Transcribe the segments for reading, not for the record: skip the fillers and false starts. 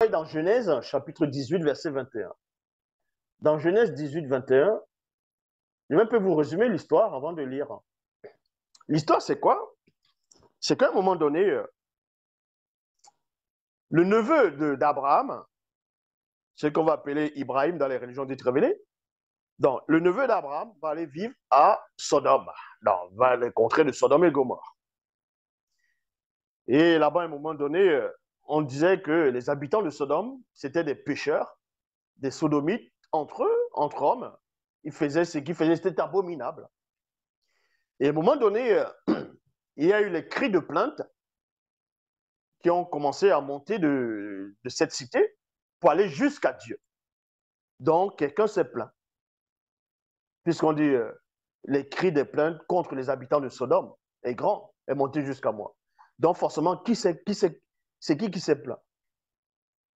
Dans Genèse, chapitre 18, verset 21. Dans Genèse 18, 21, je vais un peu vous résumer l'histoire avant de lire. L'histoire, c'est quoi? C'est qu'à un moment donné, le neveu d'Abraham, ce qu'on va appeler Ibrahim dans les religions dites révélées, donc le neveu d'Abraham va aller vivre à Sodome, dans les contrées de Sodome et Gomorrhe. Et là-bas, à un moment donné, on disait que les habitants de Sodome, c'était des pécheurs, des sodomites entre eux, entre hommes. Ils faisaient ce qu'ils faisaient, c'était abominable. Et à un moment donné, il y a eu les cris de plainte qui ont commencé à monter de cette cité pour aller jusqu'à Dieu. Donc, quelqu'un s'est plaint. Puisqu'on dit les cris de plainte contre les habitants de Sodome est grand, est monté jusqu'à moi. Donc, forcément, c'est qui s'est plaint?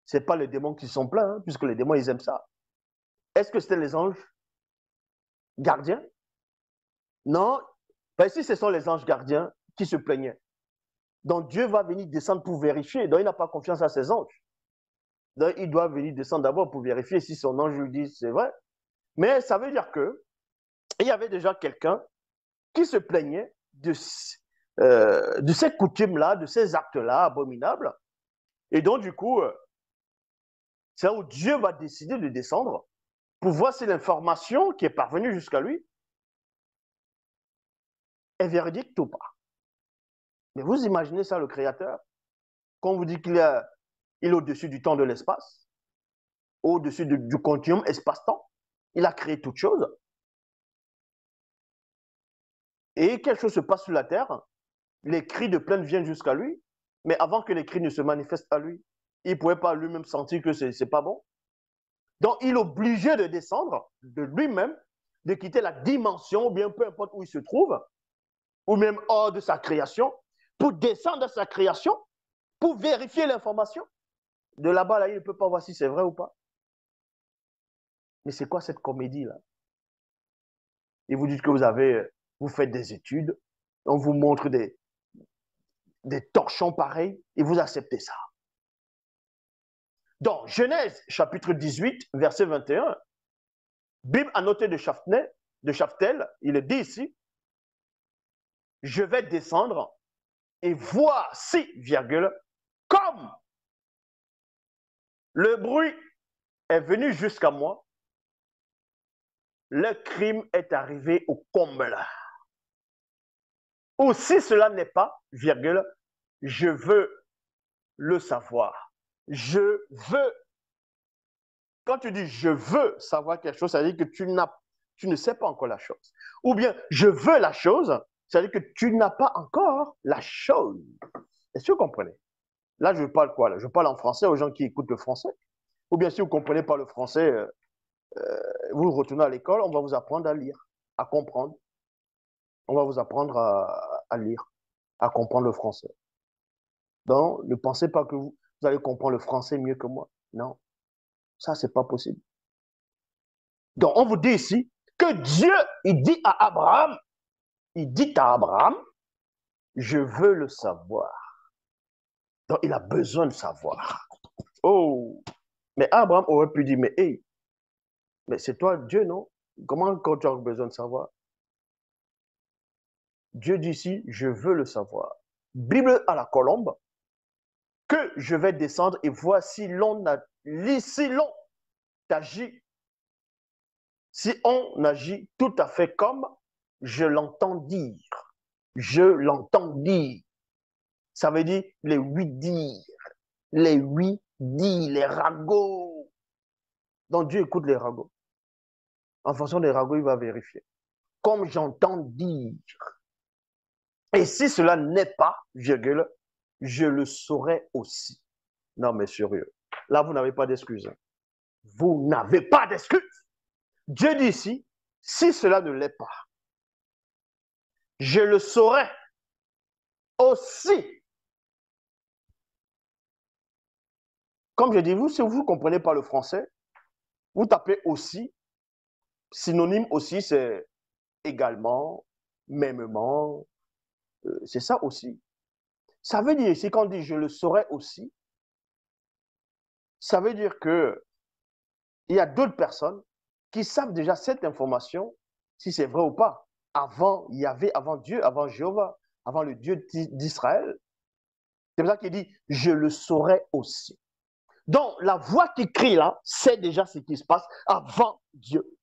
Ce n'est pas les démons qui sont plaints, hein, puisque les démons, ils aiment ça. Est-ce que c'était les anges gardiens? Non. Ben, si ce sont les anges gardiens qui se plaignaient. Donc, Dieu va venir descendre pour vérifier. Donc, il n'a pas confiance à ses anges. Donc, il doit venir descendre d'abord pour vérifier si son ange lui dit c'est vrai. Mais ça veut dire que il y avait déjà quelqu'un qui se plaignait de ces coutumes-là, de ces actes-là abominables. Et donc, du coup, c'est là où Dieu va décider de descendre pour voir si l'information qui est parvenue jusqu'à lui est véridique ou pas. Mais vous imaginez ça, le Créateur, quand on vous dit qu'il est au-dessus du temps de l'espace, au-dessus du continuum espace-temps, il a créé toutes choses. Et quelque chose se passe sur la terre, les cris de plainte viennent jusqu'à lui, mais avant que les cris ne se manifestent à lui, il ne pouvait pas lui-même sentir que ce n'est pas bon. Donc, il est obligé de descendre de lui-même, de quitter la dimension, ou bien peu importe où il se trouve, ou même hors de sa création, pour descendre à sa création, pour vérifier l'information. De là-bas, là, il ne peut pas voir si c'est vrai ou pas. Mais c'est quoi cette comédie-là? Et vous dites que vous faites des études, on vous montre des torchons pareils, et vous acceptez ça. Donc, Genèse, chapitre 18, verset 21, Bible annotée de Chaftel, il est dit ici, je vais descendre et voici, virgule, comme le bruit est venu jusqu'à moi, le crime est arrivé au comble. Ou si cela n'est pas, virgule, je veux le savoir. Je veux. Quand tu dis je veux savoir quelque chose, ça veut dire que tu ne sais pas encore la chose. Ou bien je veux la chose, ça veut dire que tu n'as pas encore la chose. Est-ce que vous comprenez? Là, je parle quoi? Là, je parle en français aux gens qui écoutent le français. Ou bien si vous ne comprenez pas le français, vous retournez à l'école, on va vous apprendre à lire, à comprendre. On va vous apprendre à lire, à comprendre le français. Donc, ne pensez pas que vous allez comprendre le français mieux que moi. Non, ça, c'est pas possible. Donc, on vous dit ici que Dieu, il dit à Abraham, je veux le savoir. Donc, il a besoin de savoir. Oh, mais Abraham aurait pu dire, mais hey, mais c'est toi Dieu, non? Comment quand tu as besoin de savoir? Dieu dit ici, je veux le savoir. Bible à la colombe, que je vais descendre et voir si l'on agit, si on agit tout à fait comme je l'entends dire. Je l'entends dire. Ça veut dire les 8 dires, les ragots. Donc Dieu écoute les ragots. En fonction des ragots, il va vérifier. Comme j'entends dire. Et si cela n'est pas, virgule, je le saurai aussi. Non, mais sérieux. Là, vous n'avez pas d'excuses. Vous n'avez pas d'excuses. Dieu dit ici, si cela ne l'est pas, je le saurai aussi. Comme je dis, vous, si vous ne comprenez pas le français, vous tapez aussi. Synonyme aussi, c'est également, mêmement. C'est ça aussi. Ça veut dire ici, quand on dit je le saurai aussi, Ça veut dire que il y a d'autres personnes qui savent déjà cette information, si c'est vrai ou pas. Avant Yahvé, avant Dieu, avant Jéhovah, avant le Dieu d'Israël. C'est pour ça qu'il dit, je le saurai aussi. Donc, la voix qui crie là, c'est déjà ce qui se passe avant Dieu.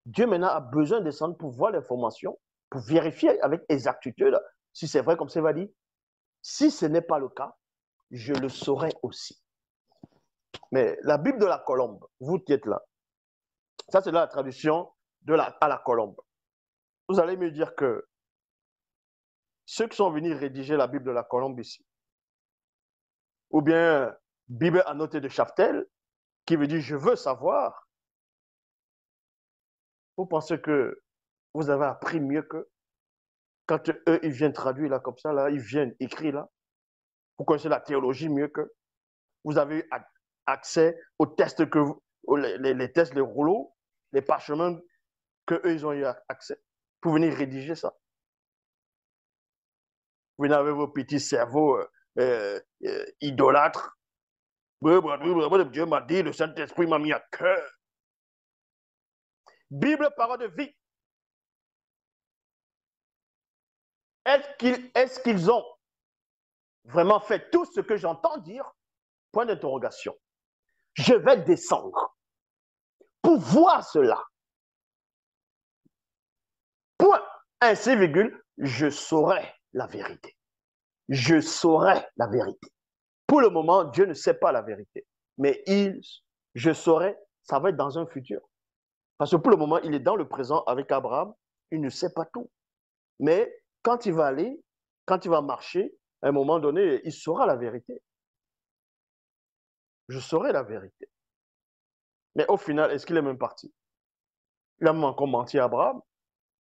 Dieu maintenant a besoin de descendre pour voir l'information, pour vérifier avec exactitude si c'est vrai comme c'est va dire. Si ce n'est pas le cas, je le saurai aussi. Mais la Bible de la Colombe, vous qui êtes là, ça c'est la traduction à la Colombe. Vous allez me dire que ceux qui sont venus rédiger la Bible de la Colombe ici, ou bien Bible annotée de Chaftel, qui veut dire je veux savoir, vous pensez que vous avez appris mieux que quand eux, ils viennent traduire là comme ça, là, ils viennent écrire là, vous connaissez la théologie mieux que vous avez eu accès aux tests que les tests, les rouleaux, les parchemins que eux, ils ont eu accès pour venir rédiger ça. Vous venez avec vos petits cerveaux idolâtres. Dieu m'a dit, le Saint-Esprit m'a mis à cœur. Bible, parole de vie. Est-ce qu'ils ont vraiment fait tout ce que j'entends dire? Point d'interrogation. Je vais descendre pour voir cela. Point. Ainsi, virgule, je saurai la vérité. Je saurai la vérité. Pour le moment, Dieu ne sait pas la vérité. Mais je saurai, ça va être dans un futur. Parce que pour le moment, il est dans le présent avec Abraham. Il ne sait pas tout. Mais quand il va aller, quand il va marcher, à un moment donné, il saura la vérité. Je saurai la vérité. Mais au final, est-ce qu'il est même parti? Il a même encore menti à Abraham,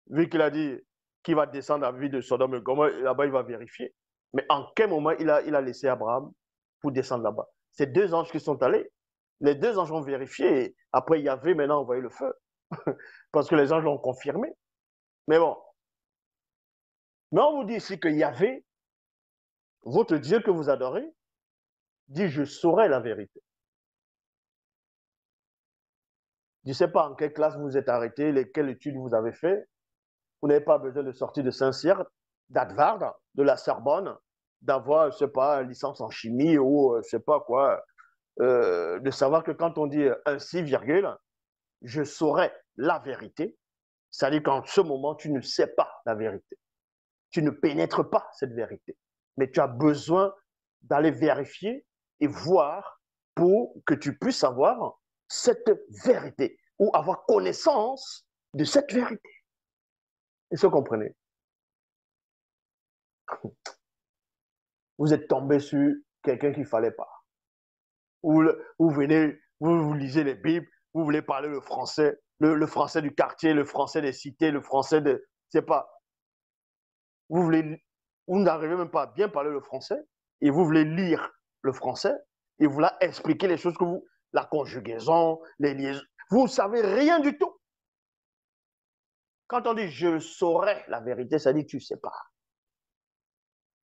vu qu'il a dit qu'il va descendre à la vie de Sodome et Gomorrhe, là-bas, il va vérifier. Mais en quel moment il a laissé Abraham pour descendre là-bas? C'est deux anges qui sont allés. Les deux anges ont vérifié. Et après, Yahvé maintenant envoyé le feu. Parce que les anges l'ont confirmé. Mais bon. Mais on vous dit ici que Yahvé, votre Dieu que vous adorez, dit je saurai la vérité. Je ne sais pas en quelle classe vous êtes arrêté, quelles études vous avez fait. Vous n'avez pas besoin de sortir de Saint-Cyr, d'Harvard, de la Sorbonne, d'avoir, je ne sais pas, une licence en chimie ou je ne sais pas quoi, de savoir que quand on dit ainsi, virgule, je saurai la vérité, c'est-à-dire qu'en ce moment, tu ne sais pas la vérité. Tu ne pénètres pas cette vérité. Mais tu as besoin d'aller vérifier et voir pour que tu puisses avoir cette vérité ou avoir connaissance de cette vérité. Est-ce que vous comprenez? Vous êtes tombé sur quelqu'un qu'il ne fallait pas. Vous venez, vous lisez les Bibles, vous voulez parler le français du quartier, le français des cités, le français de... Je ne sais pas. Vous n'arrivez même pas à bien parler le français et vous voulez lire le français et vous voulez expliquer les choses que vous... La conjugaison, les liaisons. Vous ne savez rien du tout. Quand on dit « je saurai la vérité », ça dit « tu ne sais pas ».